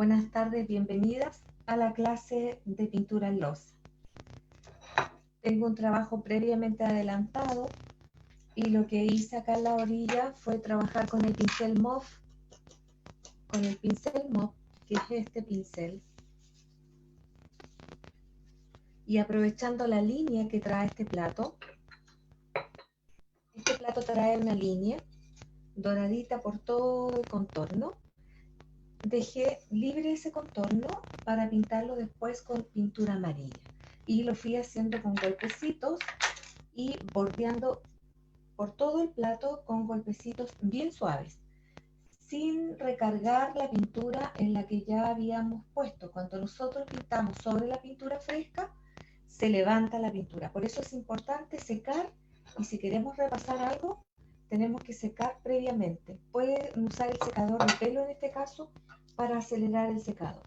Buenas tardes, bienvenidas a la clase de pintura en losa. Tengo un trabajo previamente adelantado y lo que hice acá en la orilla fue trabajar con el pincel MOF, que es este pincel, y aprovechando la línea que trae este plato trae una línea doradita por todo el contorno. Dejé libre ese contorno para pintarlo después con pintura amarilla y lo fui haciendo con golpecitos y bordeando por todo el plato con golpecitos bien suaves, sin recargar la pintura en la que ya habíamos puesto. Cuando nosotros pintamos sobre la pintura fresca, se levanta la pintura. Por eso es importante secar, y si queremos repasar algo, tenemos que secar previamente. Pueden usar el secador de pelo en este caso para acelerar el secado.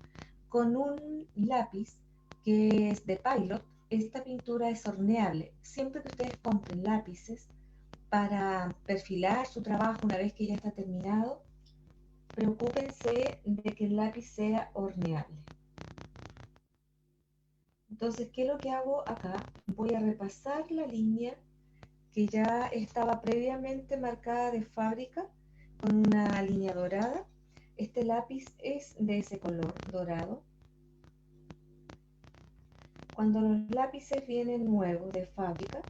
Con un lápiz que es de Pilot, esta pintura es horneable. Siempre que ustedes compren lápices para perfilar su trabajo una vez que ya está terminado, preocúpense de que el lápiz sea horneable. Entonces, ¿qué es lo que hago acá? Voy a repasar la línea que ya estaba previamente marcada de fábrica con una línea dorada. Este lápiz es de ese color dorado. Cuando los lápices vienen nuevos de fábrica,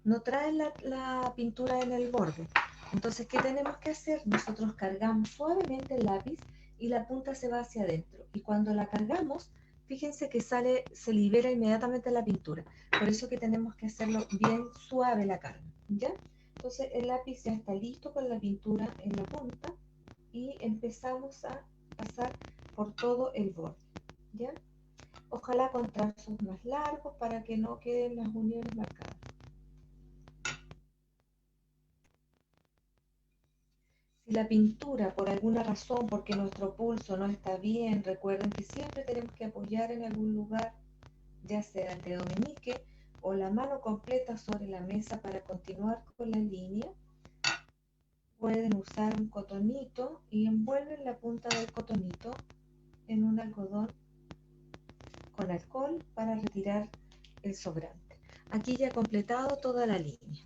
no traen la pintura en el borde. Entonces, ¿qué tenemos que hacer? Nosotros cargamos suavemente el lápiz y la punta se va hacia adentro. Y cuando la cargamos, fíjense que se libera inmediatamente la pintura. Por eso que tenemos que hacerlo bien suave la carga, ¿ya? Entonces el lápiz ya está listo con la pintura en la punta y empezamos a pasar por todo el borde, ¿ya? Ojalá con trazos más largos para que no queden las uniones marcadas. Si la pintura, por alguna razón, porque nuestro pulso no está bien, recuerden que siempre tenemos que apoyar en algún lugar, ya sea el dedo meñique o la mano completa sobre la mesa para continuar con la línea. Pueden usar un cotonito y envuelven la punta del cotonito en un algodón con alcohol para retirar el sobrante. Aquí ya he completado toda la línea.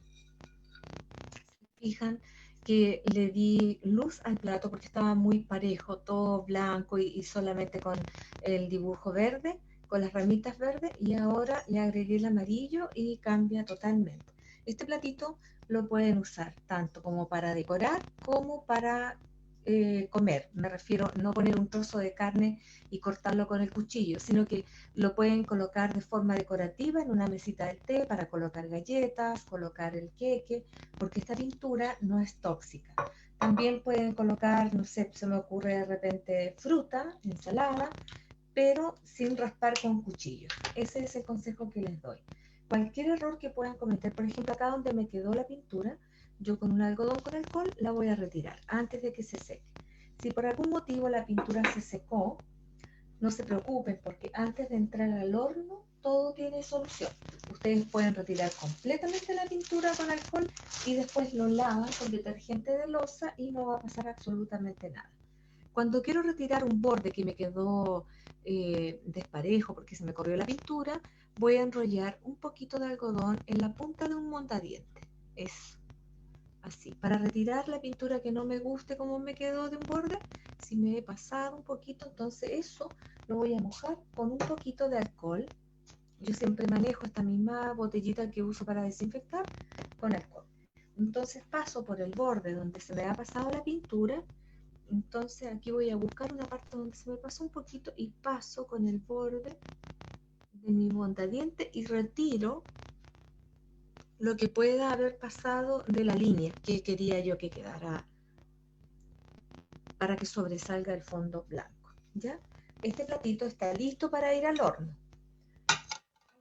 Fijan que le di luz al plato porque estaba muy parejo, todo blanco y solamente con el dibujo verde, con las ramitas verdes, y ahora le agregué el amarillo y cambia totalmente. Este platito lo pueden usar tanto como para decorar como para comer. Me refiero a no poner un trozo de carne y cortarlo con el cuchillo, sino que lo pueden colocar de forma decorativa en una mesita del té para colocar galletas, colocar el queque, porque esta pintura no es tóxica. También pueden colocar, no sé, se me ocurre de repente fruta, ensalada, pero sin raspar con cuchillo. Ese es el consejo que les doy. Cualquier error que puedan cometer, por ejemplo, acá donde me quedó la pintura, yo con un algodón con alcohol la voy a retirar antes de que se seque. Si por algún motivo la pintura se secó, no se preocupen porque antes de entrar al horno todo tiene solución. Ustedes pueden retirar completamente la pintura con alcohol y después lo lavan con detergente de loza y no va a pasar absolutamente nada. Cuando quiero retirar un borde que me quedó desparejo porque se me corrió la pintura, voy a enrollar un poquito de algodón en la punta de un montadiente. Eso. Así, para retirar la pintura que no me guste como me quedó de un borde, si me he pasado un poquito, entonces eso lo voy a mojar con un poquito de alcohol. Yo siempre manejo esta misma botellita que uso para desinfectar con alcohol. Entonces paso por el borde donde se me ha pasado la pintura. Entonces aquí voy a buscar una parte donde se me pasó un poquito y paso con el borde de mi montadiente y retiro lo que pueda haber pasado de la línea que quería yo que quedara para que sobresalga el fondo blanco, ¿ya? Este platito está listo para ir al horno.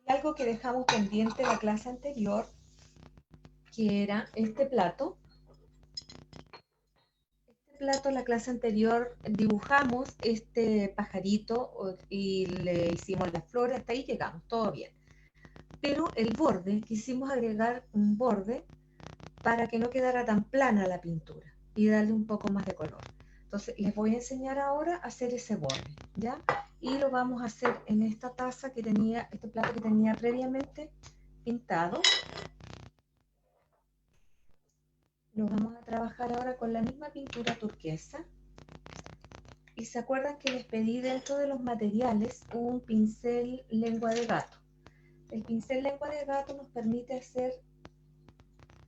Hay algo que dejamos pendiente la clase anterior, que era este plato. La clase anterior dibujamos este pajarito y le hicimos las flores, hasta ahí llegamos, todo bien. Pero el borde, quisimos agregar un borde para que no quedara tan plana la pintura y darle un poco más de color. Entonces les voy a enseñar ahora a hacer ese borde, ¿ya? Y lo vamos a hacer en esta taza que tenía, este plato que tenía previamente pintado. Lo vamos a trabajar ahora con la misma pintura turquesa. Y se acuerdan que les pedí dentro de los materiales un pincel lengua de gato. El pincel lengua de gato nos permite hacer,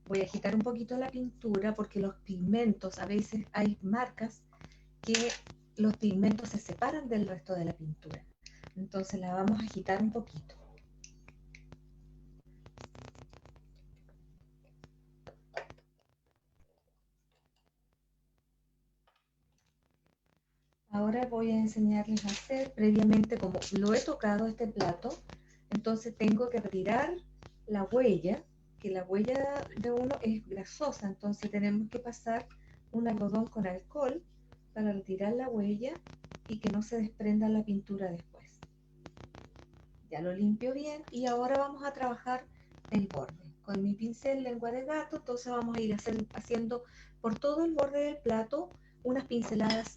voy a agitar un poquito la pintura porque los pigmentos, a veces hay marcas que los pigmentos se separan del resto de la pintura. Entonces la vamos a agitar un poquito. Ahora voy a enseñarles a hacer, previamente como lo he tocado este plato, entonces tengo que retirar la huella, que la huella de uno es grasosa, entonces tenemos que pasar un algodón con alcohol para retirar la huella y que no se desprenda la pintura después. Ya lo limpio bien y ahora vamos a trabajar el borde. Con mi pincel lengua de gato, entonces vamos a ir haciendo por todo el borde del plato unas pinceladas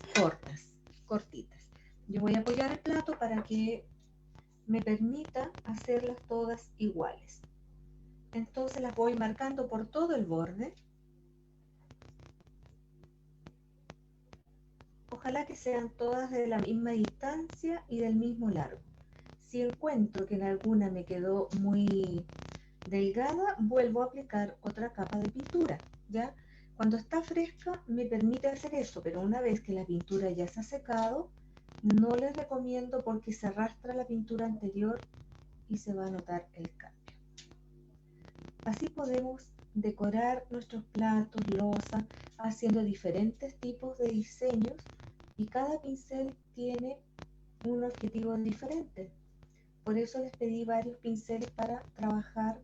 cortitas. Yo voy a apoyar el plato para que me permita hacerlas todas iguales. Entonces las voy marcando por todo el borde. Ojalá que sean todas de la misma distancia y del mismo largo. Si encuentro que en alguna me quedó muy delgada, vuelvo a aplicar otra capa de pintura, ¿ya? Cuando está fresca me permite hacer eso, pero una vez que la pintura ya se ha secado, no les recomiendo porque se arrastra la pintura anterior y se va a notar el cambio. Así podemos decorar nuestros platos, loza, haciendo diferentes tipos de diseños y cada pincel tiene un objetivo diferente. Por eso les pedí varios pinceles para trabajar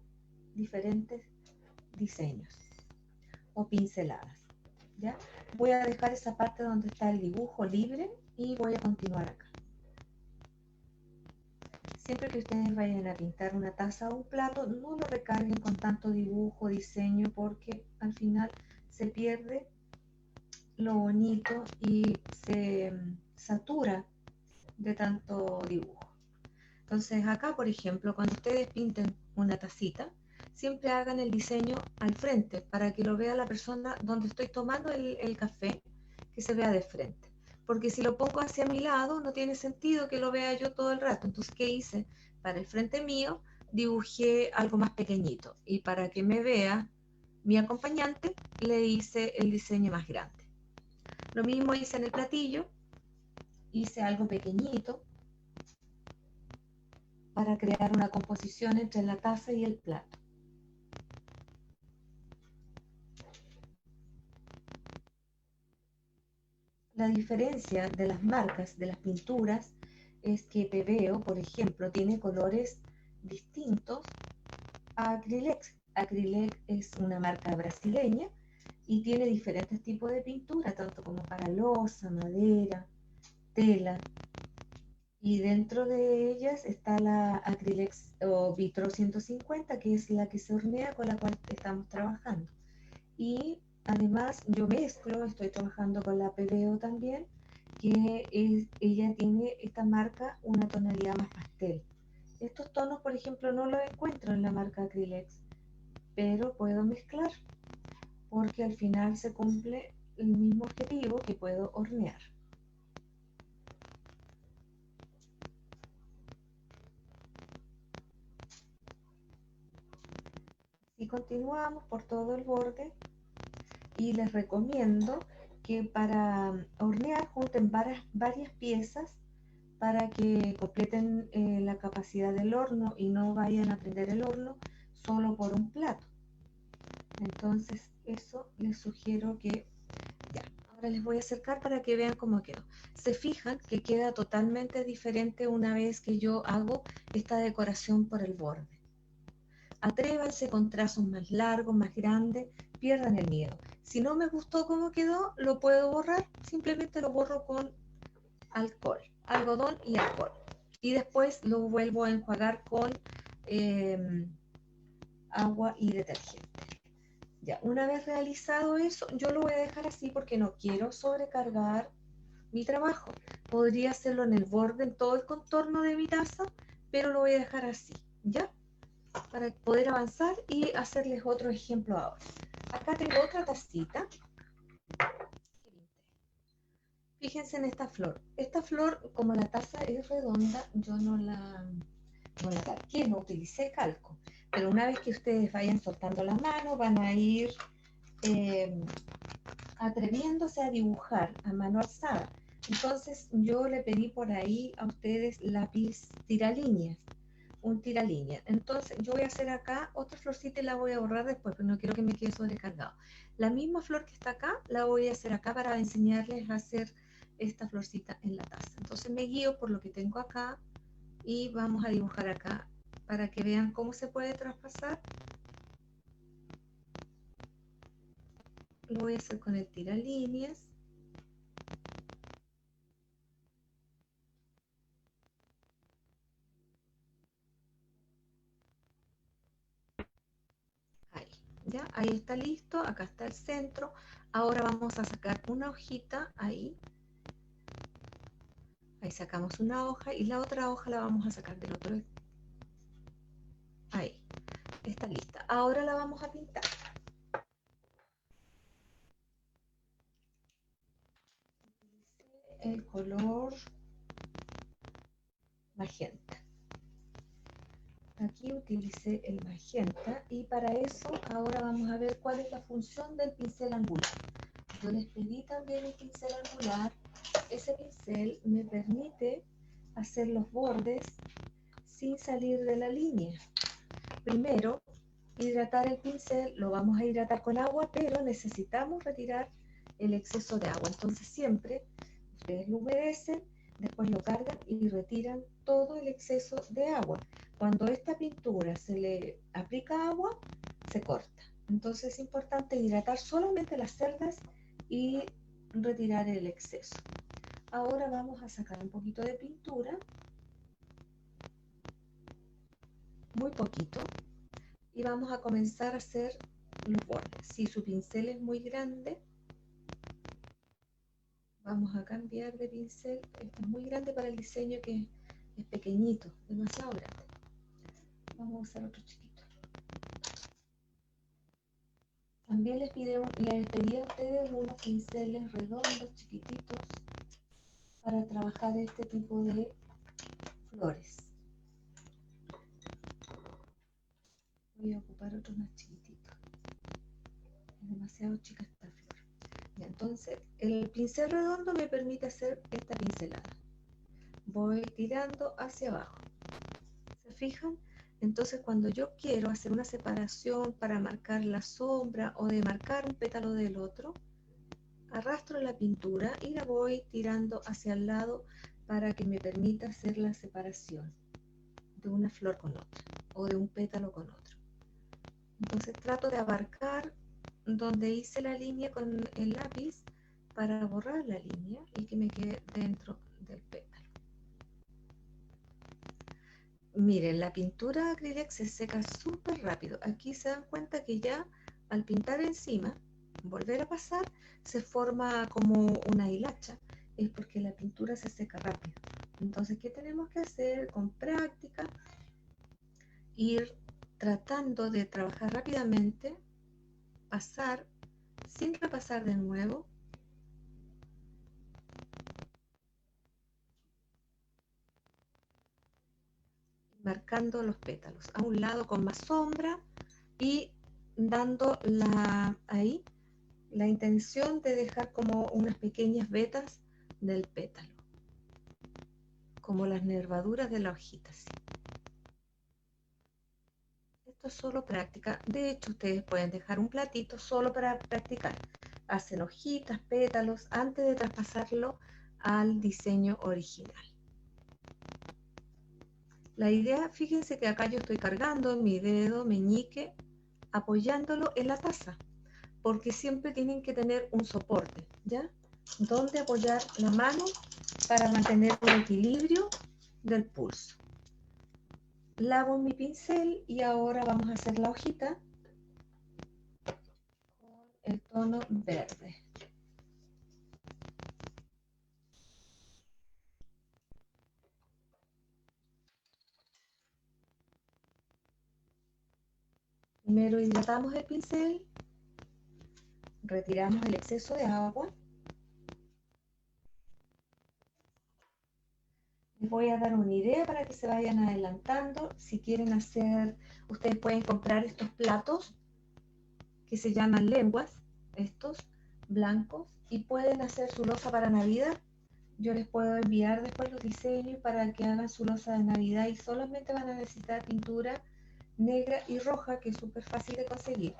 diferentes diseños o pinceladas, ¿ya? Voy a dejar esa parte donde está el dibujo libre y voy a continuar acá. Siempre que ustedes vayan a pintar una taza o un plato, no lo recarguen con tanto dibujo, diseño, porque al final se pierde lo bonito y se satura de tanto dibujo. Entonces acá, por ejemplo, cuando ustedes pinten una tacita, siempre hagan el diseño al frente para que lo vea la persona donde estoy tomando el café, que se vea de frente. Porque si lo pongo hacia mi lado, no tiene sentido que lo vea yo todo el rato. Entonces, ¿qué hice? Para el frente mío, dibujé algo más pequeñito. Y para que me vea mi acompañante, le hice el diseño más grande. Lo mismo hice en el platillo, hice algo pequeñito para crear una composición entre la taza y el plato. La diferencia de las marcas de las pinturas es que Pebeo, por ejemplo, tiene colores distintos a Acrylex. Acrylex es una marca brasileña y tiene diferentes tipos de pintura, tanto como para loza, madera, tela. Y dentro de ellas está la Acrylex o Vitro 150, que es la que se hornea con la cual estamos trabajando. Y además yo mezclo, estoy trabajando con la PBO también, que ella tiene esta marca una tonalidad más pastel. Estos tonos, por ejemplo, no los encuentro en la marca Acrylex, pero puedo mezclar porque al final se cumple el mismo objetivo que puedo hornear. Y continuamos por todo el borde y les recomiendo que para hornear junten varias piezas para que completen la capacidad del horno y no vayan a prender el horno solo por un plato. Entonces eso les sugiero que ya. Ahora les voy a acercar para que vean cómo quedó. Se fijan que queda totalmente diferente una vez que yo hago esta decoración por el borde. Atrévanse con trazos más largos, más grandes, pierdan el miedo. Si no me gustó cómo quedó, lo puedo borrar, simplemente lo borro con alcohol, algodón y alcohol. Y después lo vuelvo a enjuagar con agua y detergente. Ya, una vez realizado eso, yo lo voy a dejar así porque no quiero sobrecargar mi trabajo. Podría hacerlo en el borde, en todo el contorno de mi taza, pero lo voy a dejar así, ¿ya? Para poder avanzar y hacerles otro ejemplo ahora. Acá tengo otra tacita. Fíjense en esta flor. Esta flor, como la taza es redonda, yo no la calqué, no utilicé calco. Pero una vez que ustedes vayan soltando la mano, van a ir eh, atreviéndose a dibujar a mano alzada. Entonces yo le pedí por ahí a ustedes lápiz tiralíneas, un tiralínea. Entonces yo voy a hacer acá otra florcita y la voy a borrar después, pero no quiero que me quede sobrecargado. La misma flor que está acá, la voy a hacer acá para enseñarles a hacer esta florcita en la taza. Entonces me guío por lo que tengo acá y vamos a dibujar acá para que vean cómo se puede traspasar. Lo voy a hacer con el tiralíneas. Ahí, ya, ahí está listo, acá está el centro. Ahora vamos a sacar una hojita, ahí sacamos una hoja y la otra hoja la vamos a sacar del otro. Ahí, está lista. Ahora la vamos a pintar. El color magenta. Aquí utilicé el magenta y para eso ahora vamos a ver cuál es la función del pincel angular. Yo les pedí también el pincel angular. Ese pincel me permite hacer los bordes sin salir de la línea. Primero, hidratar el pincel, lo vamos a hidratar con agua, pero necesitamos retirar el exceso de agua. Entonces siempre ustedes lo humedecen, después lo cargan y retiran todo el exceso de agua. Cuando esta pintura se le aplica agua, se corta. Entonces es importante hidratar solamente las cerdas y retirar el exceso. Ahora vamos a sacar un poquito de pintura, muy poquito, y vamos a comenzar a hacer los bordes. Si su pincel es muy grande, vamos a cambiar de pincel. Este es muy grande para el diseño, que es pequeñito, demasiado grande. Vamos a usar otro chiquito. También les pedí a ustedes unos pinceles redondos, chiquititos, para trabajar este tipo de flores. Voy a ocupar otro más chiquitito. Es demasiado chica esta flor. Y entonces, el pincel redondo me permite hacer esta pincelada. Voy tirando hacia abajo. ¿Se fijan? Entonces, cuando yo quiero hacer una separación para marcar la sombra o de marcar un pétalo del otro, arrastro la pintura y la voy tirando hacia el lado para que me permita hacer la separación de una flor con otra o de un pétalo con otro. Entonces trato de abarcar donde hice la línea con el lápiz para borrar la línea y que me quede dentro del pétalo. Miren, la pintura acrílica se seca súper rápido. Aquí se dan cuenta que ya al pintar encima, volver a pasar, se forma como una hilacha. Es porque la pintura se seca rápido. Entonces, ¿qué tenemos que hacer? Con práctica, ir tratando de trabajar rápidamente, pasar sin repasar de nuevo, marcando los pétalos a un lado con más sombra y dando ahí la intención de dejar como unas pequeñas vetas del pétalo, como las nervaduras de la hojita, ¿sí? Esto es solo práctica. De hecho, ustedes pueden dejar un platito solo para practicar. Hacen hojitas, pétalos, antes de traspasarlo al diseño original. La idea, fíjense que acá yo estoy cargando mi dedo meñique, apoyándolo en la taza, porque siempre tienen que tener un soporte, ¿ya? Donde apoyar la mano para mantener un equilibrio del pulso. Lavo mi pincel y ahora vamos a hacer la hojita. el tono verde. Primero hidratamos el pincel, retiramos el exceso de agua. Les voy a dar una idea para que se vayan adelantando. Si quieren hacer, ustedes pueden comprar estos platos que se llaman lenguas, estos blancos, y pueden hacer su losa para Navidad. Yo les puedo enviar después los diseños para que hagan su losa de Navidad y solamente van a necesitar pintura negra y roja, que es súper fácil de conseguir.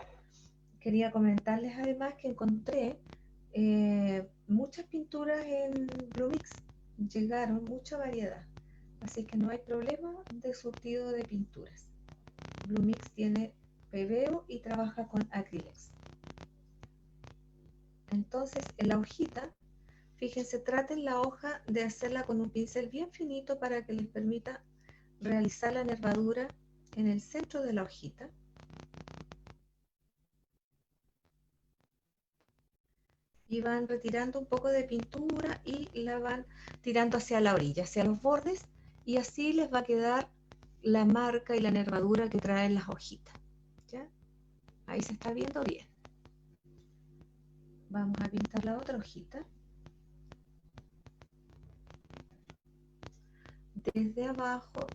Quería comentarles además que encontré muchas pinturas en Blumix, llegaron mucha variedad, así que no hay problema de surtido de pinturas. Blumix tiene pebeo y trabaja con acrílex. Entonces en la hojita, fíjense, traten la hoja de hacerla con un pincel bien finito para que les permita realizar la nervadura en el centro de la hojita. Y van retirando un poco de pintura y la van tirando hacia la orilla, hacia los bordes, y así les va a quedar la marca y la nervadura que traen las hojitas. ¿Ya? Ahí se está viendo bien. Vamos a pintar la otra hojita. Desde abajo,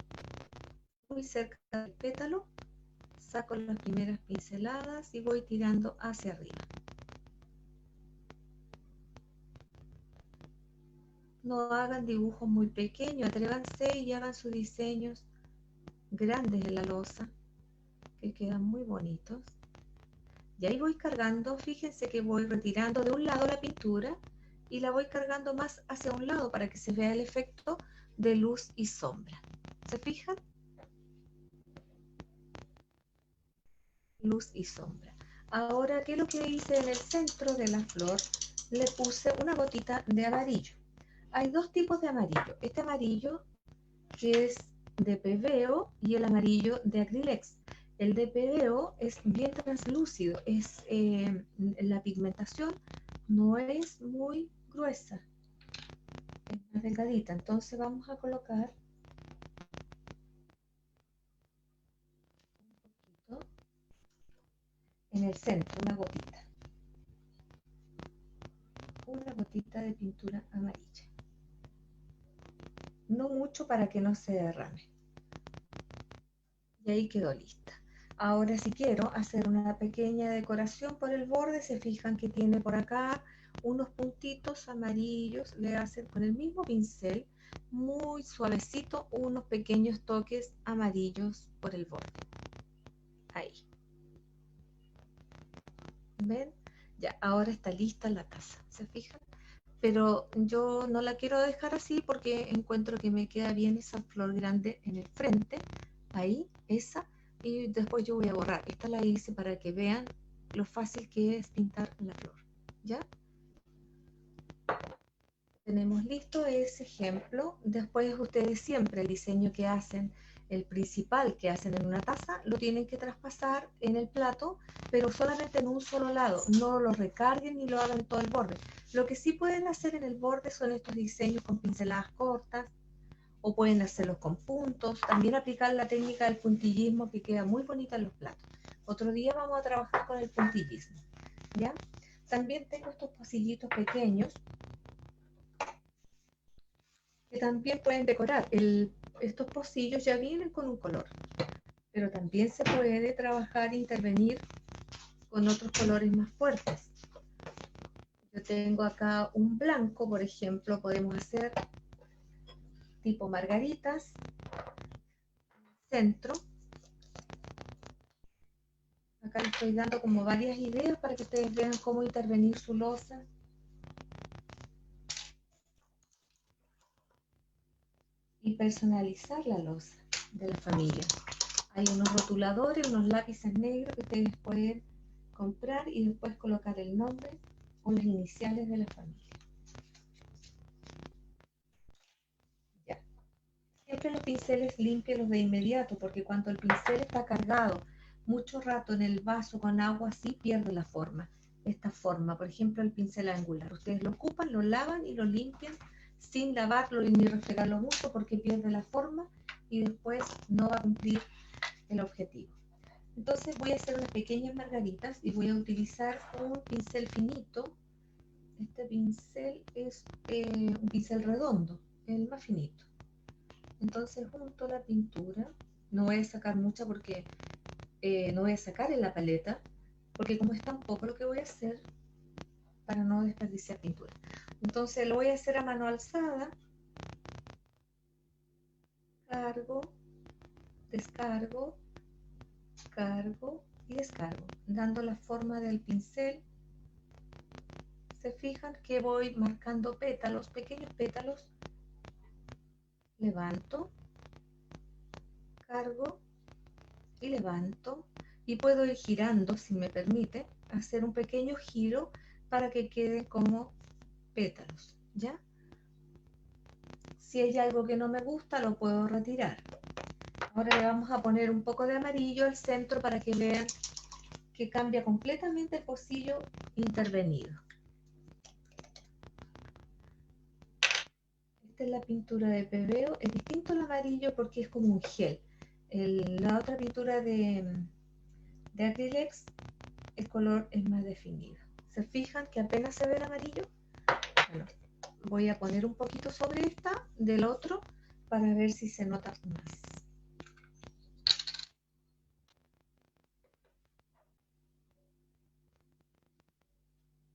muy cerca del pétalo, saco las primeras pinceladas y voy tirando hacia arriba. No hagan dibujos muy pequeños, atrévanse y hagan sus diseños grandes en la losa, que quedan muy bonitos. Y ahí voy cargando, fíjense que voy retirando de un lado la pintura y la voy cargando más hacia un lado para que se vea el efecto de luz y sombra. ¿Se fijan? Luz y sombra. Ahora, ¿qué es lo que hice en el centro de la flor? Le puse una gotita de amarillo. Hay dos tipos de amarillo. Este amarillo que es de pebeo y el amarillo de acrylex. El de pebeo es bien translúcido, la pigmentación no es muy gruesa, es más delgadita. Entonces vamos a colocar un poquito en el centro, una gotita de pintura amarilla. No mucho para que no se derrame. Y ahí quedó lista. Ahora si quiero hacer una pequeña decoración por el borde, se fijan que tiene por acá unos puntitos amarillos, le hacen con el mismo pincel, muy suavecito, unos pequeños toques amarillos por el borde. Ahí. ¿Ven? Ya, ahora está lista la taza, ¿se fijan? Pero yo no la quiero dejar así porque encuentro que me queda bien esa flor grande en el frente, ahí, esa, y después yo voy a borrar. Esta la hice para que vean lo fácil que es pintar la flor, ¿ya? Tenemos listo ese ejemplo. Después ustedes siempre el diseño que hacen, el principal que hacen en una taza, lo tienen que traspasar en el plato, pero solamente en un solo lado. No lo recarguen ni lo hagan en todo el borde. Lo que sí pueden hacer en el borde son estos diseños con pinceladas cortas, o pueden hacerlos con puntos. También aplicar la técnica del puntillismo, que queda muy bonita en los platos. Otro día vamos a trabajar con el puntillismo, ¿ya? También tengo estos pocillitos pequeños que también pueden decorar. Estos pocillos ya vienen con un color, pero también se puede trabajar e intervenir con otros colores más fuertes. Yo tengo acá un blanco, por ejemplo, podemos hacer tipo margaritas, centro. Acá les estoy dando como varias ideas para que ustedes vean cómo intervenir su losa. Y personalizar la losa de la familia. Hay unos rotuladores, unos lápices negros que ustedes pueden comprar y después colocar el nombre o las iniciales de la familia. Ya. Siempre los pinceles límpialos de inmediato, porque cuando el pincel está cargado mucho rato en el vaso con agua, así pierde la forma. esta forma. Por ejemplo, el pincel angular. Ustedes lo ocupan, lo lavan y lo limpian sin lavarlo ni refregarlo mucho porque pierde la forma y después no va a cumplir el objetivo. Entonces voy a hacer unas pequeñas margaritas y voy a utilizar un pincel finito. Este pincel es un pincel redondo, el más finito. Entonces junto la pintura, no voy a sacar mucha porque no voy a sacar en la paleta, porque como es tan poco lo que voy a hacer, para no desperdiciar pintura. Entonces lo voy a hacer a mano alzada, cargo, descargo, cargo y descargo, dando la forma del pincel. Se fijan que voy marcando pétalos, pequeños pétalos, levanto, cargo y levanto, y puedo ir girando, si me permite, hacer un pequeño giro para que quede como pétalos, ¿ya? Si hay algo que no me gusta, lo puedo retirar. Ahora le vamos a poner un poco de amarillo al centro para que vean que cambia completamente el pocillo intervenido. Esta es la pintura de pebeo, es distinto al amarillo porque es como un gel. La otra pintura de Acrylex, el color es más definido. ¿Se fijan que apenas se ve el amarillo? Bueno, voy a poner un poquito sobre esta del otro para ver si se nota más.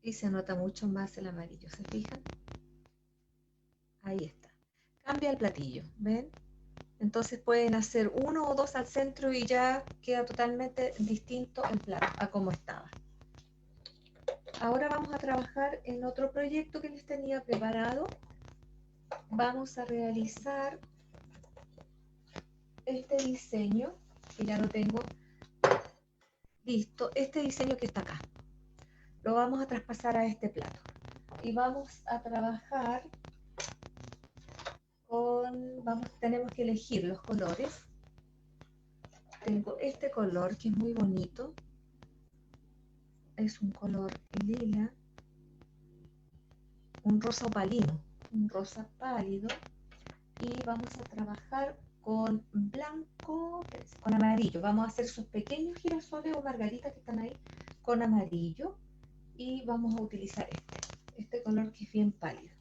Y se nota mucho más el amarillo, ¿se fijan? Ahí está. Cambia el platillo, ¿ven? Entonces pueden hacer uno o dos al centro y ya queda totalmente distinto el plato a como estaba. Ahora vamos a trabajar en otro proyecto que les tenía preparado. Vamos a realizar este diseño, que ya lo tengo listo. Este diseño que está acá, lo vamos a traspasar a este plato. Y vamos a trabajar tenemos que elegir los colores. Tengo este color que es muy bonito. Es un color lila, un rosa opalino, un rosa pálido, y vamos a trabajar con blanco, con amarillo. Vamos a hacer esos pequeños girasoles o margaritas que están ahí con amarillo, y vamos a utilizar este color que es bien pálido.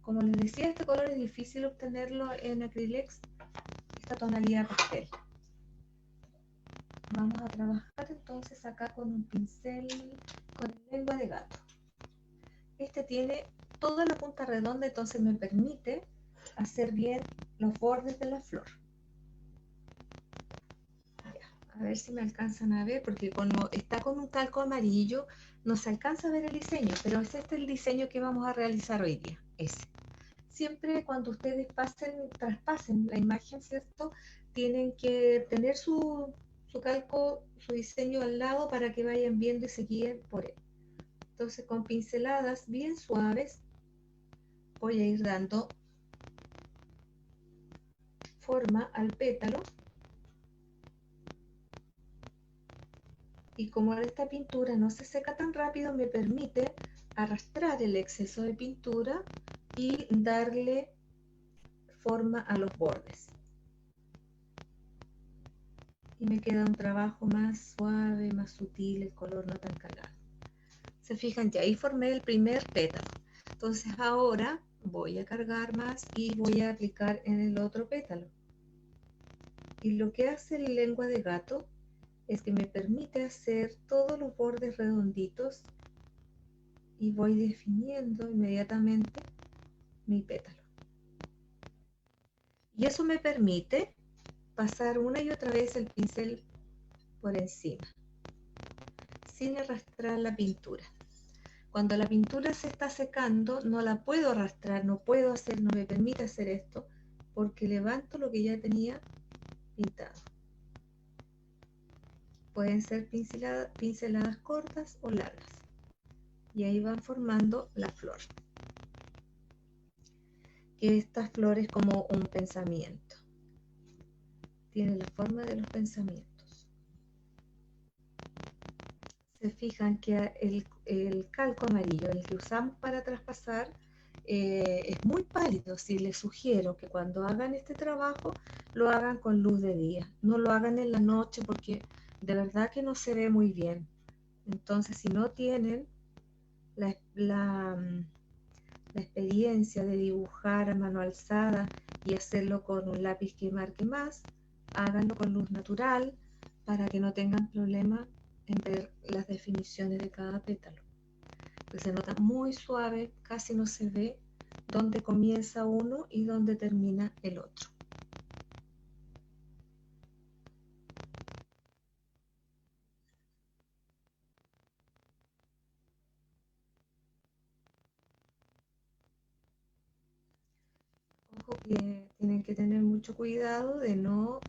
Como les decía, este color es difícil obtenerlo en Acrylex, esta tonalidad pastel. Vamos a trabajar entonces acá con un pincel con lengua de gato. Este tiene toda la punta redonda, entonces me permite hacer bien los bordes de la flor. Ya, a ver si me alcanzan a ver, porque cuando está con un calco amarillo no se alcanza a ver el diseño, pero es este el diseño que vamos a realizar hoy día, ese. Siempre cuando ustedes traspasen la imagen, ¿cierto? Tienen que tener su calco, su diseño al lado para que vayan viendo y se guíen por él. Entonces con pinceladas bien suaves voy a ir dando forma al pétalo, y como esta pintura no se seca tan rápido, me permite arrastrar el exceso de pintura y darle forma a los bordes. Y me queda un trabajo más suave, más sutil, el color no tan cargado. Se fijan que ahí formé el primer pétalo. Entonces ahora voy a cargar más y voy a aplicar en el otro pétalo. Y lo que hace la lengua de gato es que me permite hacer todos los bordes redonditos y voy definiendo inmediatamente mi pétalo. Y eso me permite pasar una y otra vez el pincel por encima, sin arrastrar la pintura. Cuando la pintura se está secando, no la puedo arrastrar, no me permite hacer esto, porque levanto lo que ya tenía pintado. Pueden ser pinceladas cortas o largas. Y ahí van formando la flor. Que esta flor es como un pensamiento. Tiene la forma de los pensamientos. Se fijan que el calco amarillo, el que usamos para traspasar, es muy pálido. Si les sugiero que cuando hagan este trabajo lo hagan con luz de día, no lo hagan en la noche porque de verdad que no se ve muy bien. Entonces, si no tienen la, la, la experiencia de dibujar a mano alzada y hacerlo con un lápiz que marque más, háganlo con luz natural para que no tengan problema en ver las definiciones de cada pétalo. Pues se nota muy suave, casi no se ve dónde comienza uno y dónde termina el otro. Ojo que tienen que tener mucho cuidado de no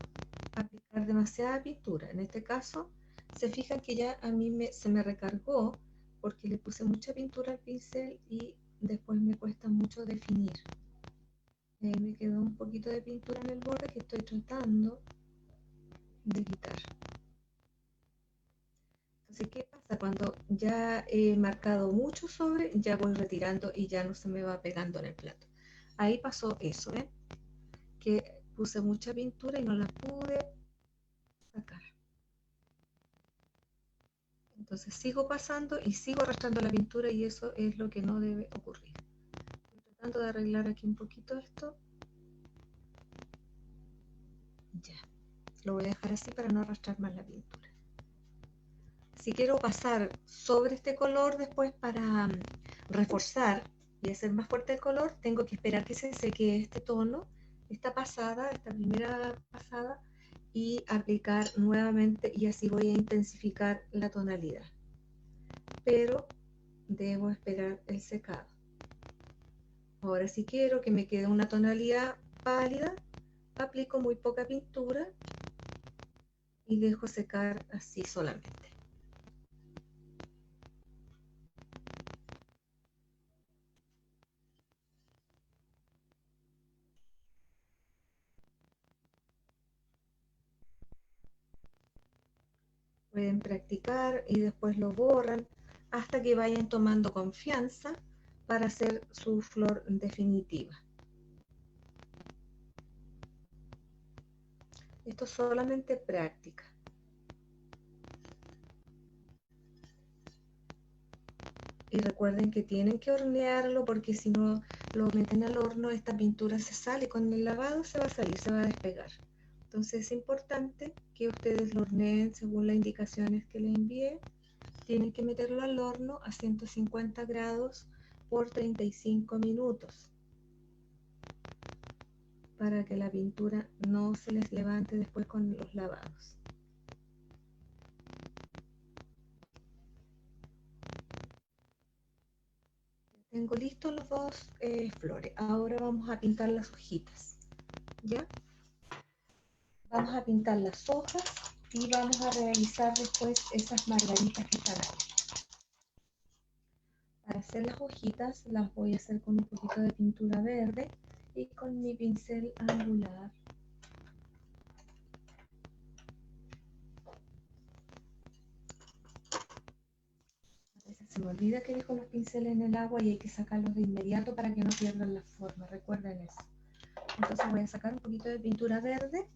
aplicar demasiada pintura. En este caso, se fijan que ya a mí se me recargó porque le puse mucha pintura al pincel y después me cuesta mucho definir. Ahí me quedó un poquito de pintura en el borde que estoy tratando de quitar. Entonces, ¿qué pasa? Cuando ya he marcado mucho sobre, ya voy retirando y ya no se me va pegando en el plato. Ahí pasó eso, ¿ven? Que puse mucha pintura y no la pude sacar. Entonces sigo pasando y sigo arrastrando la pintura y eso es lo que no debe ocurrir. Estoy tratando de arreglar aquí un poquito esto. Ya, lo voy a dejar así para no arrastrar más la pintura. Si quiero pasar sobre este color después para reforzar y hacer más fuerte el color, tengo que esperar que se seque este tono, esta pasada, esta primera pasada, y aplicar nuevamente y así voy a intensificar la tonalidad. Pero debo esperar el secado. Ahora si quiero que me quede una tonalidad pálida, aplico muy poca pintura y dejo secar así solamente. Pueden practicar y después lo borran hasta que vayan tomando confianza para hacer su flor definitiva. Esto es solamente práctica. Y recuerden que tienen que hornearlo porque si no lo meten al horno, esta pintura se sale, con el lavado se va a salir, se va a despegar. Entonces es importante que ustedes lo horneen según las indicaciones que les envié. Tienen que meterlo al horno a 150 grados por 35 minutos para que la pintura no se les levante después con los lavados. Tengo listos los dos flores. Ahora vamos a pintar las hojitas. ¿Ya? Vamos a pintar las hojas y vamos a realizar después esas margaritas que están ahí. Para hacer las hojitas las voy a hacer con un poquito de pintura verde y con mi pincel angular. A veces se me olvida que dejo los pinceles en el agua y hay que sacarlos de inmediato para que no pierdan la forma. Recuerden eso. Entonces voy a sacar un poquito de pintura verde.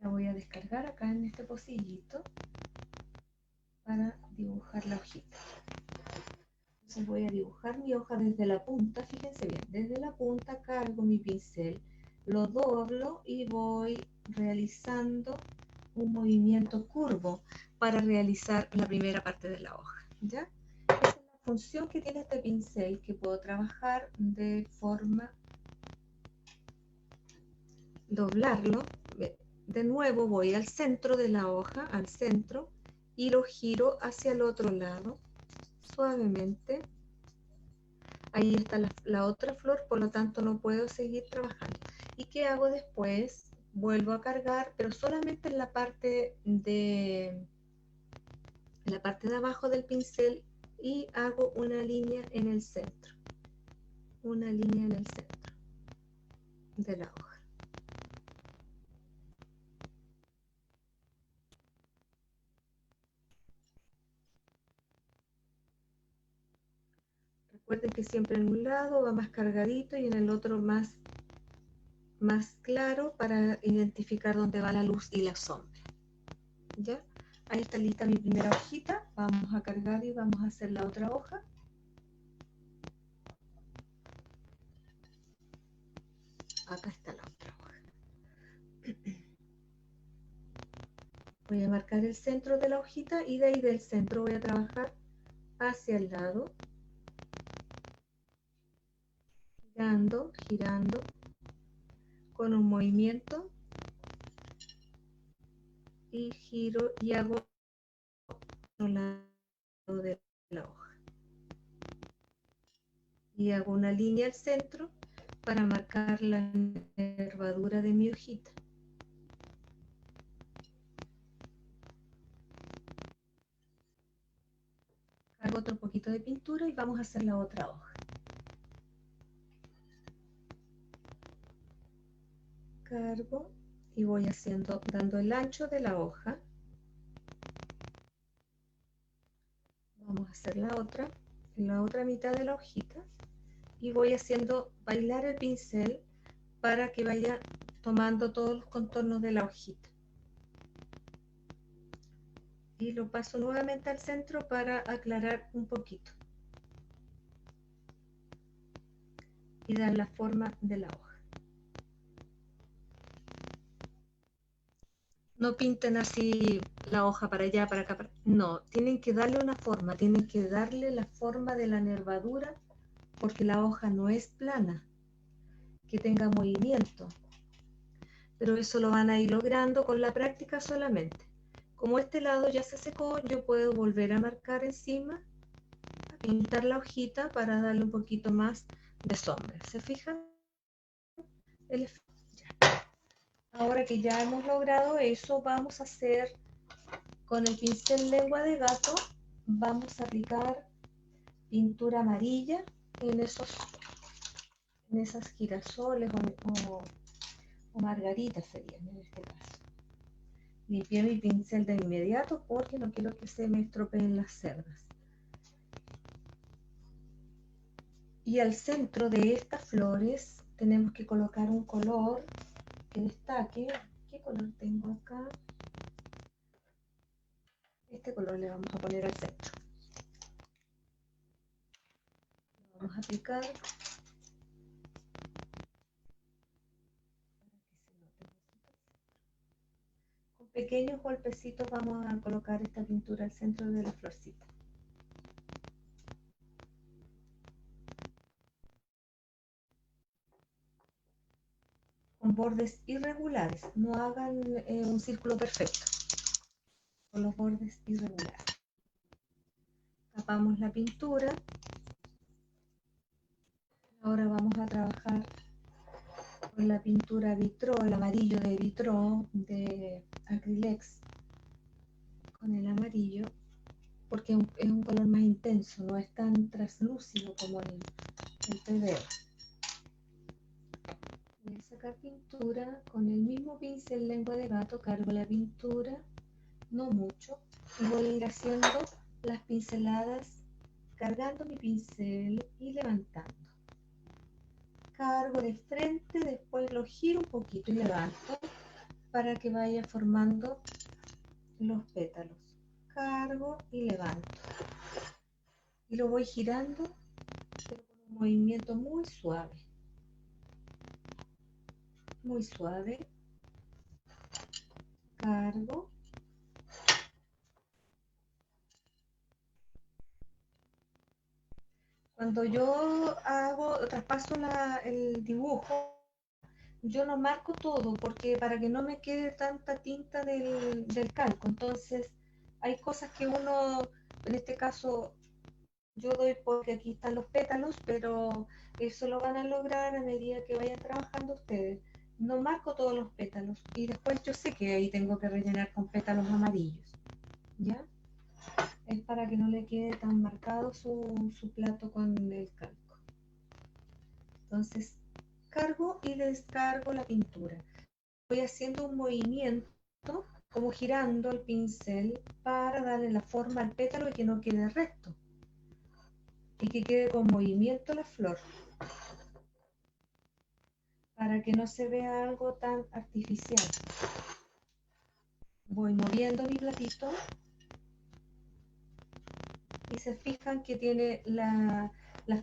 La voy a descargar acá en este pocillito para dibujar la hojita. Entonces voy a dibujar mi hoja desde la punta, fíjense bien, desde la punta cargo mi pincel, lo doblo y voy realizando un movimiento curvo para realizar la primera parte de la hoja, ¿ya? Esa es la función que tiene este pincel, que puedo trabajar de forma doblarlo. De nuevo voy al centro de la hoja, al centro, y lo giro hacia el otro lado, suavemente. Ahí está la otra flor, por lo tanto no puedo seguir trabajando. ¿Y qué hago después? Vuelvo a cargar, pero solamente en la parte de abajo del pincel y hago una línea en el centro. Una línea en el centro. de la hoja. Recuerden que siempre en un lado va más cargadito y en el otro más claro para identificar dónde va la luz y la sombra. ¿Ya? Ahí está lista mi primera hojita. Vamos a cargar y vamos a hacer la otra hoja. Acá está la otra hoja. Voy a marcar el centro de la hojita y de ahí del centro voy a trabajar hacia el lado, girando con un movimiento y giro y hago un lado de la hoja y hago una línea al centro para marcar la nervadura de mi hojita. Cargo otro poquito de pintura y vamos a hacer la otra hoja. Cargo y voy haciendo, dando el ancho de la hoja. Vamos a hacer la otra mitad de la hojita y voy haciendo bailar el pincel para que vaya tomando todos los contornos de la hojita. Y lo paso nuevamente al centro para aclarar un poquito y dar la forma de la hoja. No pinten así la hoja para allá, para acá. No, tienen que darle una forma, tienen que darle la forma de la nervadura porque la hoja no es plana, que tenga movimiento. Pero eso lo van a ir logrando con la práctica solamente. Como este lado ya se secó, yo puedo volver a marcar encima, a pintar la hojita para darle un poquito más de sombra. ¿Se fijan? Ahora que ya hemos logrado eso, vamos a hacer con el pincel lengua de gato, vamos a aplicar pintura amarilla en esas girasoles o margaritas serían en este caso. Limpié mi pincel de inmediato porque no quiero que se me estropeen las cerdas. Y al centro de estas flores tenemos que colocar un color que destaque. ¿Qué color tengo acá? Este color le vamos a poner al centro. Lo vamos a aplicar. Con pequeños golpecitos vamos a colocar esta pintura al centro de la florcita. Con bordes irregulares, no hagan un círculo perfecto, con los bordes irregulares. Tapamos la pintura. Ahora vamos a trabajar con la pintura Vitró, el amarillo de Vitró, de Acrylex, con el amarillo, porque es un color más intenso, no es tan translúcido como el PBR. Voy a sacar pintura con el mismo pincel lengua de gato, cargo la pintura, no mucho, y voy a ir haciendo las pinceladas, cargando mi pincel y levantando. Cargo de frente, después lo giro un poquito y levanto para que vaya formando los pétalos. Cargo y levanto. Y lo voy girando, pero con un movimiento muy suave. Muy suave. Cargo. Cuando yo traspaso el dibujo, yo no marco todo porque para que no me quede tanta tinta del calco. Entonces, hay cosas que uno, en este caso, yo doy porque aquí están los pétalos, pero eso lo van a lograr a medida que vayan trabajando ustedes. No marco todos los pétalos y después yo sé que ahí tengo que rellenar con pétalos amarillos. ¿Ya? Es para que no le quede tan marcado su plato con el calco. Entonces, cargo y descargo la pintura. Voy haciendo un movimiento, como girando el pincel para darle la forma al pétalo y que no quede recto. Y que quede con movimiento la flor, para que no se vea algo tan artificial. Voy moviendo mi platito y se fijan que tiene las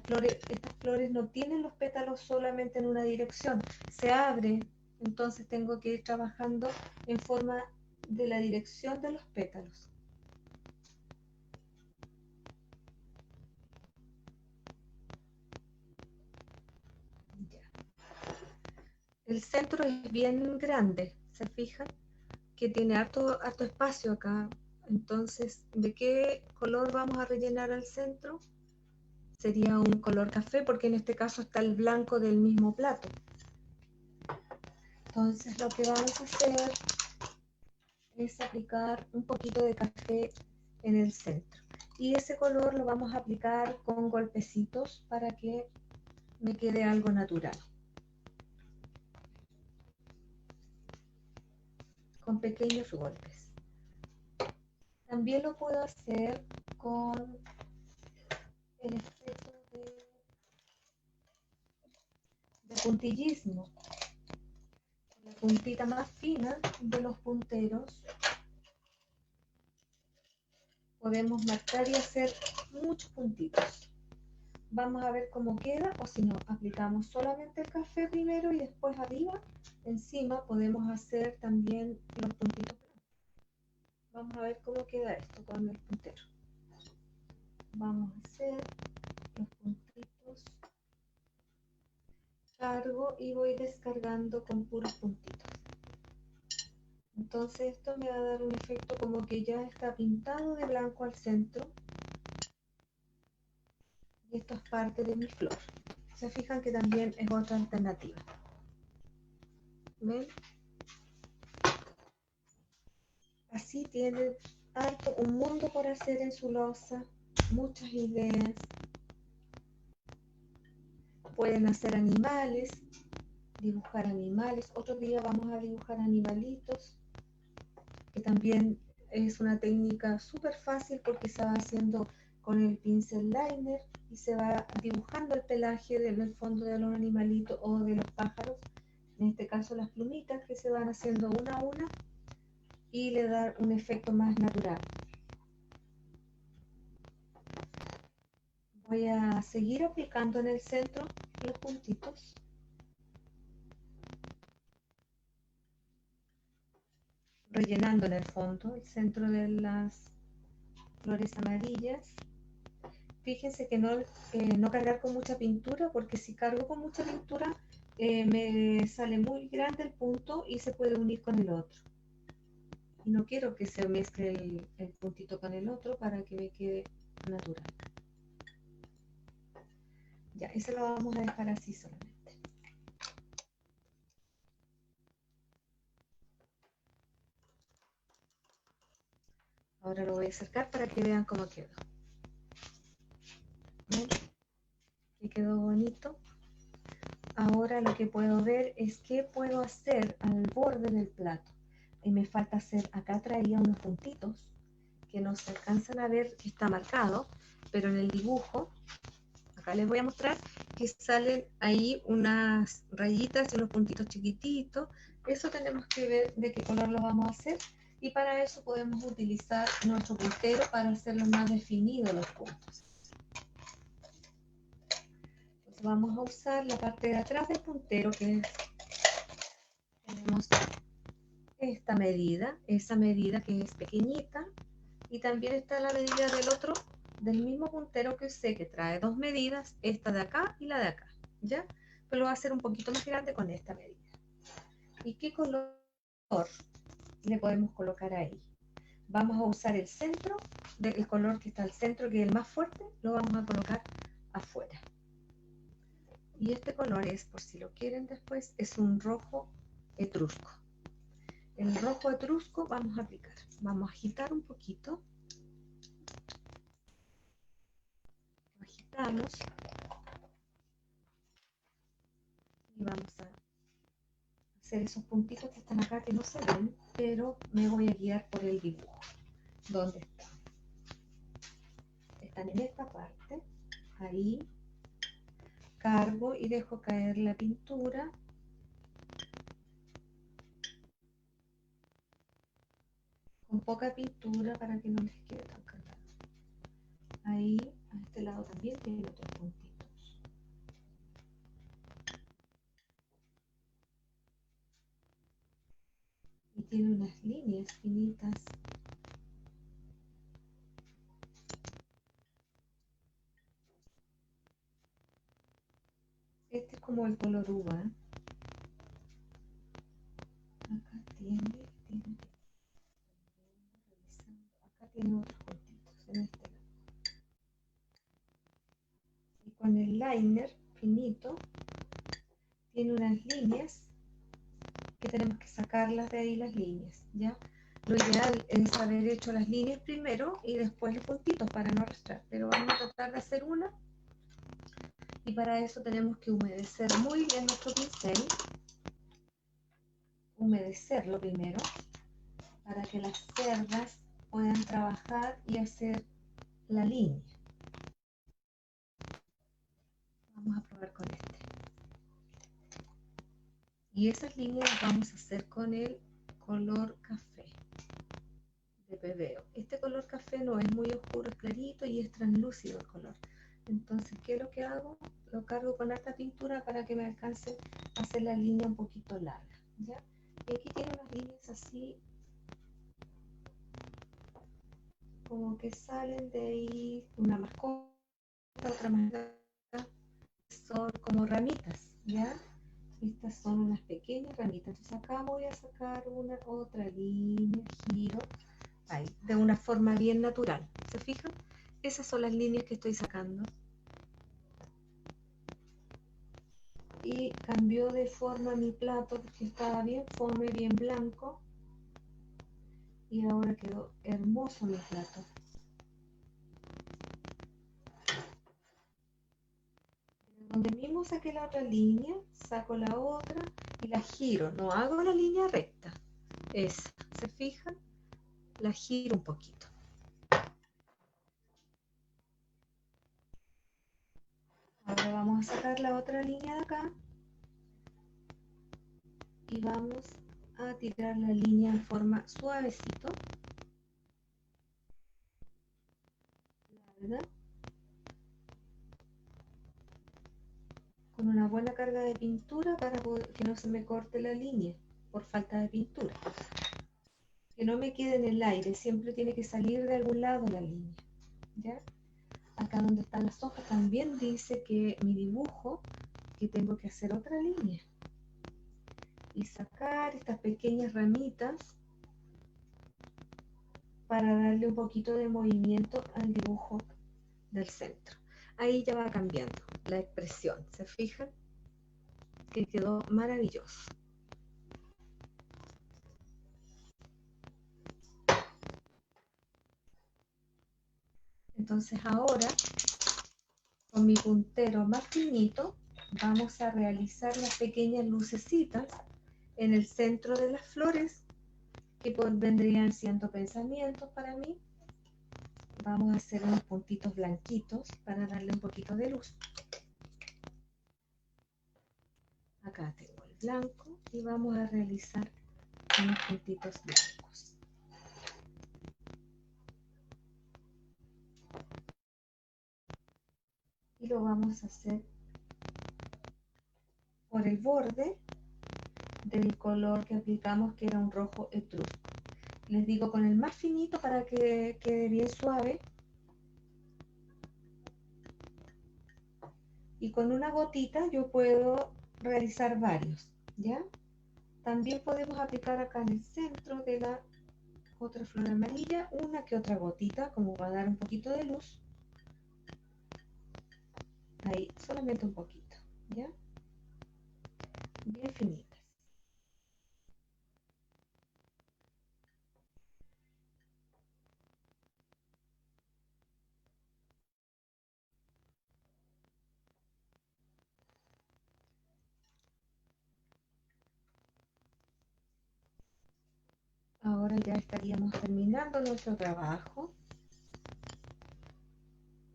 flores, estas flores no tienen los pétalos solamente en una dirección, se abre, entonces tengo que ir trabajando en forma de la dirección de los pétalos. Ya. El centro es bien grande, se fijan que tiene harto espacio acá, entonces ¿de qué color vamos a rellenar al centro? Sería un color café porque en este caso está el blanco del mismo plato. Entonces lo que vamos a hacer es aplicar un poquito de café en el centro. Y ese color lo vamos a aplicar con golpecitos para que me quede algo natural. Con pequeños golpes. También lo puedo hacer con el efecto de puntillismo. La puntita más fina de los punteros podemos marcar y hacer muchos puntitos. Vamos a ver cómo queda, o si no, aplicamos solamente el café primero y después arriba, encima podemos hacer también los puntitos. Vamos a ver cómo queda esto con el puntero. Vamos a hacer los puntitos, cargo y voy descargando con puros puntitos. Entonces esto me va a dar un efecto como que ya está pintado de blanco al centro. Y esto es parte de mi flor. Se fijan que también es otra alternativa. ¿Ven? Así tienen harto, un mundo por hacer en su loza, muchas ideas. Pueden hacer animales, dibujar animales. Otro día vamos a dibujar animalitos, que también es una técnica súper fácil porque se va haciendo con el pincel liner y se va dibujando el pelaje del fondo de los animalitos o de los pájaros, en este caso las plumitas que se van haciendo una a una y le da un efecto más natural. Voy a seguir aplicando en el centro los puntitos. Rellenando en el fondo el centro de las flores amarillas. Fíjense que no cargar con mucha pintura, porque si cargo con mucha pintura me sale muy grande el punto y se puede unir con el otro. Y no quiero que se mezcle el puntito con el otro para que me quede natural. Ya, eso lo vamos a dejar así solamente. Ahora lo voy a acercar para que vean cómo quedó. ¿Ven? Que quedó bonito. Ahora lo que puedo ver es qué puedo hacer al borde del plato. Y me falta hacer, acá traía unos puntitos que no se alcanzan a ver que está marcado, pero en el dibujo, acá les voy a mostrar que salen ahí unas rayitas y unos puntitos chiquititos. Eso tenemos que ver de qué color lo vamos a hacer y para eso podemos utilizar nuestro puntero para hacerlo más definidos los puntos. Entonces vamos a usar la parte de atrás del puntero, que tenemos esta medida, esa medida que es pequeñita, y también está la medida del otro, del mismo puntero que sé que trae dos medidas, esta de acá y la de acá, ¿ya? Pero lo voy a hacer un poquito más grande con esta medida. ¿Y qué color le podemos colocar ahí? Vamos a usar el centro, el color que está al centro, que es el más fuerte, lo vamos a colocar afuera. Y este color es, por si lo quieren después, es un rojo etrusco. El rojo etrusco vamos a aplicar. Vamos a agitar un poquito. Lo agitamos. Y vamos a hacer esos puntitos que están acá que no se ven, pero me voy a guiar por el dibujo. ¿Dónde están? Están en esta parte. Ahí cargo y dejo caer la pintura. Con poca pintura para que no les quede tan cargado. Ahí, a este lado también tiene otros puntitos. Y tiene unas líneas finitas. Este es como el color uva. Acá acá tiene otros puntitos en este lado. Y con el liner finito tiene unas líneas que tenemos que sacarlas de ahí las líneas, ¿ya? Lo ideal es haber hecho las líneas primero y después los puntitos para no arrastrar, pero vamos a tratar de hacer una. Y para eso tenemos que humedecer muy bien nuestro pincel. Humedecerlo primero para que las cerdas puedan trabajar y hacer la línea. Vamos a probar con este. Y esas líneas las vamos a hacer con el color café de Pebeo. Este color café no es muy oscuro, es clarito y es translúcido el color. Entonces, ¿qué es lo que hago? Lo cargo con harta pintura para que me alcance a hacer la línea un poquito larga, ¿ya? Y aquí tiene unas líneas así, como que salen de ahí, una más corta, otra más larga, son como ramitas, ¿ya? Estas son unas pequeñas ramitas. Entonces acá voy a sacar una otra línea, giro, ahí, de una forma bien natural. ¿Se fijan? Esas son las líneas que estoy sacando. Y cambió de forma mi plato porque estaba bien fome, bien blanco. Y ahora quedó hermoso mi plato. Donde mismo saqué la otra línea, saco la otra y la giro. No hago la línea recta. Esa, ¿se fijan? La giro un poquito. Ahora vamos a sacar la otra línea de acá y vamos a tirar la línea en forma suavecito, larga, con una buena carga de pintura para que no se me corte la línea por falta de pintura. Que no me quede en el aire, siempre tiene que salir de algún lado la línea, ¿ya? Acá donde están las hojas también dice que mi dibujo, que tengo que hacer otra línea y sacar estas pequeñas ramitas para darle un poquito de movimiento al dibujo del centro. Ahí ya va cambiando la expresión, ¿se fijan? Que quedó maravilloso. Entonces ahora, con mi puntero más finito, vamos a realizar las pequeñas lucecitas en el centro de las flores, que vendrían siendo pensamientos para mí. Vamos a hacer unos puntitos blanquitos para darle un poquito de luz. Acá tengo el blanco y vamos a realizar unos puntitos blancos. Y lo vamos a hacer por el borde del color que aplicamos, que era un rojo etrusco. Les digo con el más finito para que quede bien suave. Y con una gotita yo puedo realizar varios, ¿ya? También podemos aplicar acá en el centro de la otra flor amarilla, una que otra gotita, como va a dar un poquito de luz. Ahí, solamente un poquito, ¿ya? Bien finitas. Ahora ya estaríamos terminando nuestro trabajo.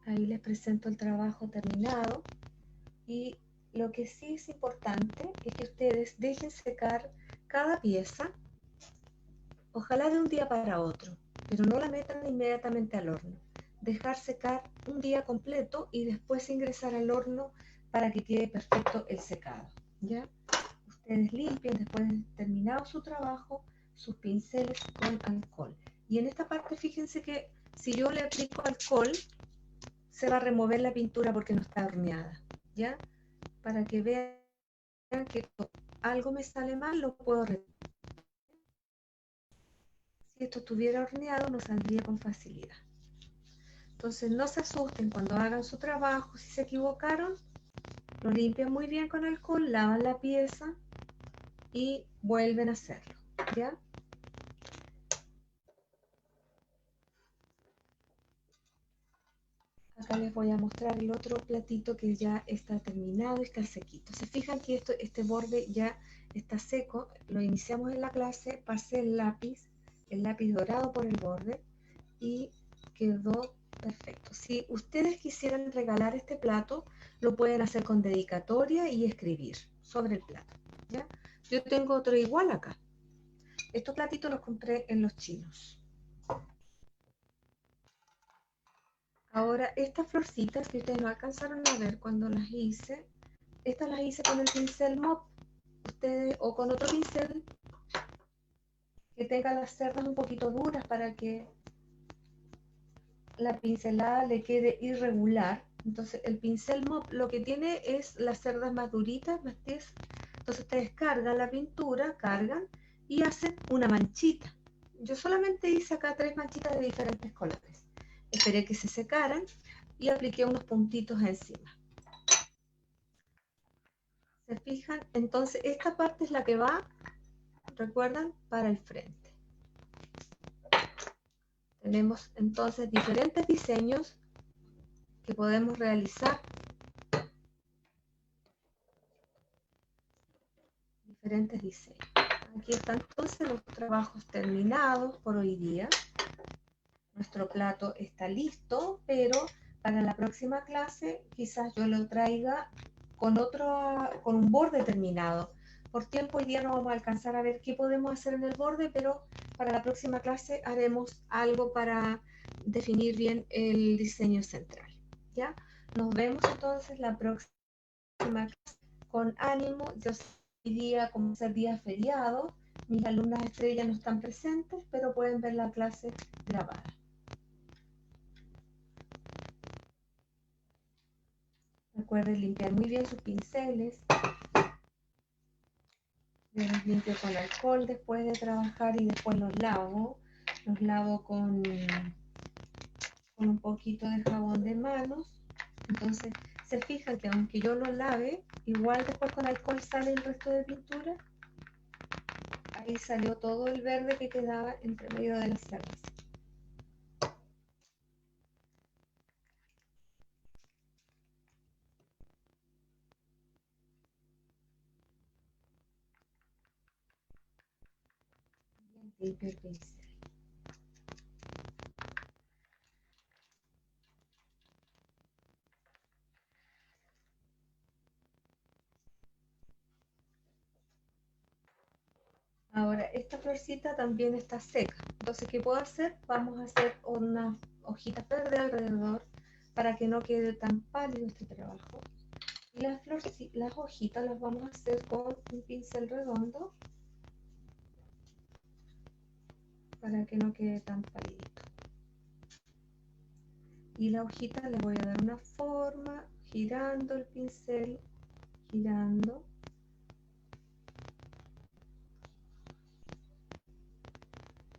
Ahí les presento el trabajo terminado. Y lo que sí es importante es que ustedes dejen secar cada pieza, ojalá de un día para otro, pero no la metan inmediatamente al horno. Dejar secar un día completo y después ingresar al horno para que quede perfecto el secado. ¿Ya? Ustedes limpien después de terminado su trabajo sus pinceles con alcohol. Y en esta parte fíjense que si yo le aplico alcohol se va a remover la pintura porque no está horneada. ¿Ya? Para que vean que algo me sale mal, lo puedo retirar. Si esto estuviera horneado, no saldría con facilidad. Entonces, no se asusten cuando hagan su trabajo. Si se equivocaron, lo limpian muy bien con alcohol, lavan la pieza y vuelven a hacerlo. ¿Ya? Acá les voy a mostrar el otro platito que ya está terminado y está sequito. Se fijan que este borde ya está seco. Lo iniciamos en la clase, pasé el lápiz dorado por el borde y quedó perfecto. Si ustedes quisieran regalar este plato, lo pueden hacer con dedicatoria y escribir sobre el plato. ¿Ya? Yo tengo otro igual acá. Estos platitos los compré en los chinos. Ahora, estas florcitas que ustedes no alcanzaron a ver cuando las hice, estas las hice con el pincel mop. Ustedes, o con otro pincel que tenga las cerdas un poquito duras para que la pincelada le quede irregular. Entonces el pincel mop lo que tiene es las cerdas más duritas, más tiesas. Entonces ustedes cargan la pintura, cargan y hacen una manchita. Yo solamente hice acá 3 manchitas de diferentes colores. Esperé que se secaran y apliqué unos puntitos encima. ¿Se fijan? Entonces esta parte es la que va, recuerdan, para el frente. Tenemos entonces diferentes diseños que podemos realizar, diferentes diseños. Aquí están entonces los trabajos terminados por hoy día. Nuestro plato está listo, pero para la próxima clase quizás yo lo traiga con un borde terminado. Por tiempo hoy día no vamos a alcanzar a ver qué podemos hacer en el borde, pero para la próxima clase haremos algo para definir bien el diseño central. ¿Ya? Nos vemos entonces la próxima clase con ánimo. Yo sé que hoy día, como es el día feriado, mis alumnas estrellas no están presentes, pero pueden ver la clase grabada. Recuerden limpiar muy bien sus pinceles. Yo los limpio con alcohol después de trabajar y después los lavo. Los lavo con un poquito de jabón de manos. Entonces se fijan que aunque yo lo lave, igual después con alcohol sale el resto de pintura. Ahí salió todo el verde que quedaba entre medio de las cerdas. Limpio el pincel. Ahora, esta florcita también está seca. Entonces, ¿qué puedo hacer? Vamos a hacer unas hojitas verdes alrededor para que no quede tan pálido este trabajo. Y las hojitas las vamos a hacer con un pincel redondo para que no quede tan palidito. Y la hojita le voy a dar una forma, girando el pincel, girando.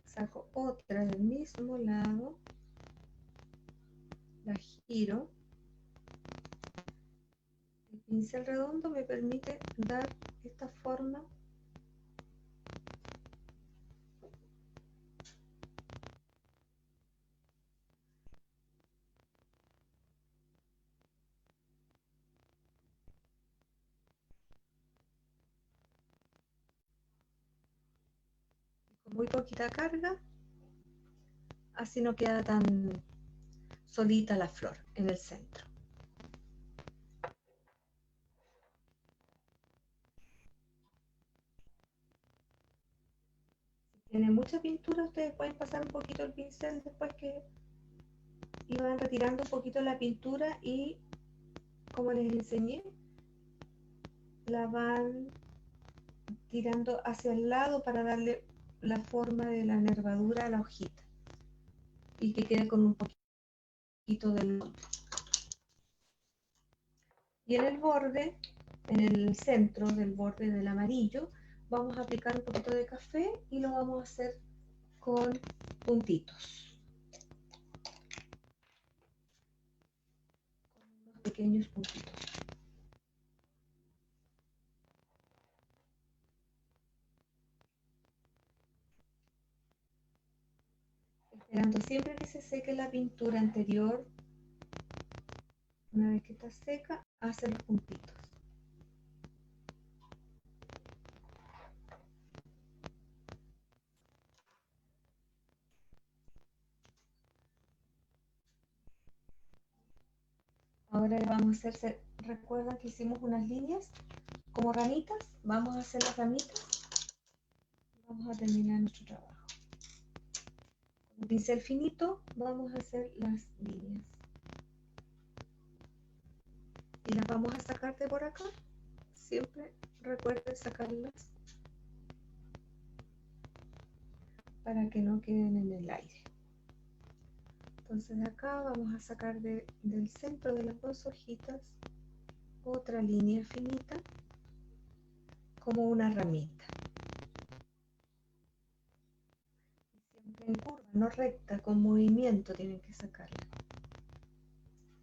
Saco otra del mismo lado, la giro. El pincel redondo me permite dar esta forma muy poquita carga, así no queda tan solita la flor en el centro. Si tiene mucha pintura, ustedes pueden pasar un poquito el pincel después que y van retirando un poquito la pintura y, como les enseñé, la van tirando hacia el lado para darle la forma de la nervadura a la hojita y que quede con un poquito del... Y en el borde, en el centro del borde del amarillo, vamos a aplicar un poquito de café y lo vamos a hacer con puntitos, con unos pequeños puntitos. Esperando siempre que se seque la pintura anterior. Una vez que está seca, hace los puntitos. Ahora le vamos a hacer, recuerdan que hicimos unas líneas como ramitas, vamos a hacer las ramitas y vamos a terminar nuestro trabajo. Con un pincel finito vamos a hacer las líneas. Y las vamos a sacar de por acá. Siempre recuerden sacarlas para que no queden en el aire. Entonces acá vamos a sacar del centro de las dos hojitas otra línea finita como una ramita. Siempre en curva, no recta, con movimiento tienen que sacarla.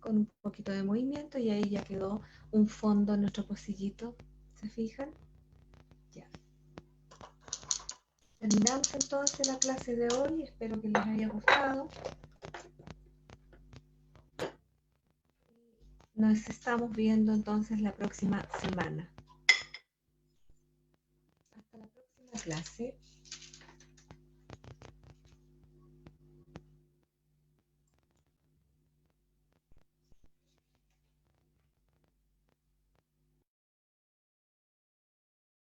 Con un poquito de movimiento y ahí ya quedó un fondo en nuestro pocillito. ¿Se fijan? Ya. Terminamos entonces la clase de hoy. Espero que les haya gustado. Nos estamos viendo entonces la próxima semana. Hasta la próxima clase.